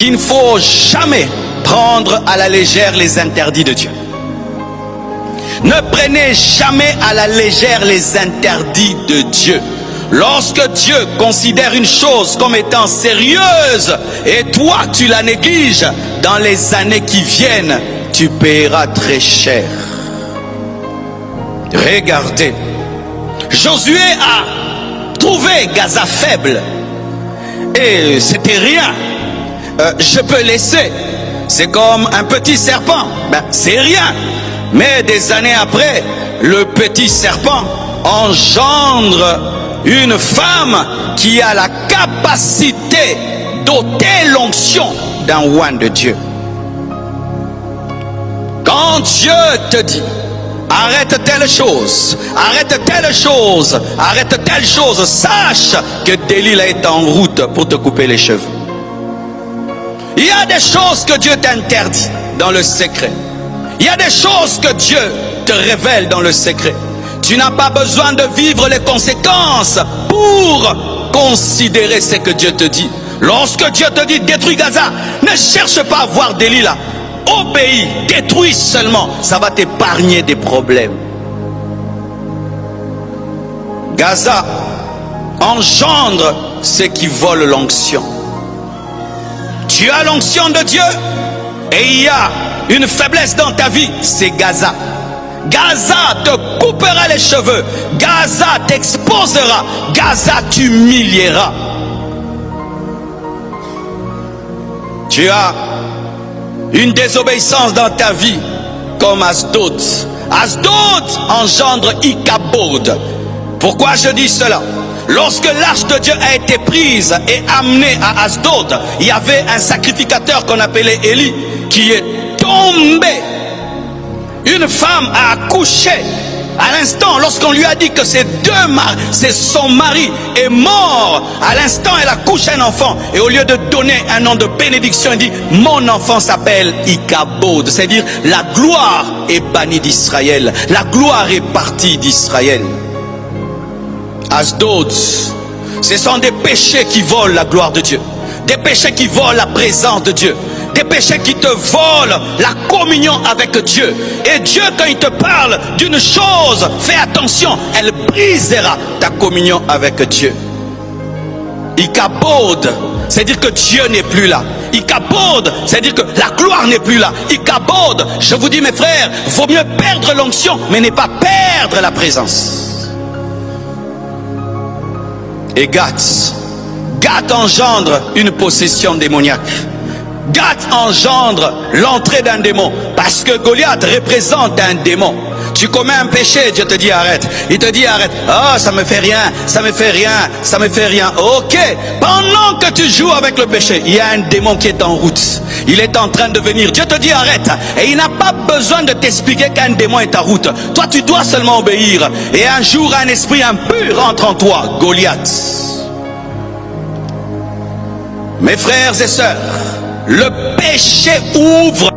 Il ne faut jamais prendre à la légère les interdits de Dieu. Ne prenez jamais à la légère les interdits de Dieu. Lorsque Dieu considère une chose comme étant sérieuse et toi tu la négliges, dans les années qui viennent, tu paieras très cher. Regardez, Josué a trouvé Gaza faible et c'était rien. Je peux laisser, c'est comme un petit serpent, c'est rien. Mais des années après, le petit serpent engendre une femme qui a la capacité d'ôter l'onction d'un roi de Dieu. Quand Dieu te dit, arrête telle chose, arrête telle chose, arrête telle chose, sache que Delilah est en route pour te couper les cheveux. Il y a des choses que Dieu t'interdit dans le secret. Il y a des choses que Dieu te révèle dans le secret. Tu n'as pas besoin de vivre les conséquences pour considérer ce que Dieu te dit. Lorsque Dieu te dit détruis Gaza, ne cherche pas à voir Delilah. Obéis, détruis seulement, ça va t'épargner des problèmes. Gaza engendre ceux qui volent l'onction. Tu as l'onction de Dieu et il y a une faiblesse dans ta vie, c'est Gaza. Gaza te coupera les cheveux, Gaza t'exposera, Gaza t'humiliera. Tu as une désobéissance dans ta vie comme Asdod. Asdod engendre Ichabod. Pourquoi je dis cela? Lorsque l'arche de Dieu a été prise et amenée à Asdod, il y avait un sacrificateur qu'on appelait Élie qui est tombé. Une femme a accouché à l'instant lorsqu'on lui a dit que son mari est mort. À l'instant elle accouche un enfant et au lieu de donner un nom de bénédiction, elle dit mon enfant s'appelle Ichabod, c'est-à-dire la gloire est bannie d'Israël, la gloire est partie d'Israël. Asdod, ce sont des péchés qui volent la gloire de Dieu, des péchés qui volent la présence de Dieu, des péchés qui te volent la communion avec Dieu. Et Dieu, quand il te parle d'une chose, fais attention, elle brisera ta communion avec Dieu. Ichabod, c'est-à-dire que Dieu n'est plus là. Ichabod, c'est-à-dire que la gloire n'est plus là. Ichabod, je vous dis mes frères, vaut mieux perdre l'onction, mais ne pas perdre la présence. Et Gath engendre une possession démoniaque. Gath engendre l'entrée d'un démon. Parce que Goliath représente un démon. Tu commets un péché, Dieu te dit arrête. Il te dit arrête. Oh, ça me fait rien, ça me fait rien, ça me fait rien. Ok, pendant que tu joues avec le péché, il y a un démon qui est en route. Il est en train de venir. Dieu te dit arrête. Et il n'a pas besoin de t'expliquer qu'un démon est en route. Toi, tu dois seulement obéir. Et un jour, un esprit impur entre en toi, Goliath. Mes frères et sœurs, le péché ouvre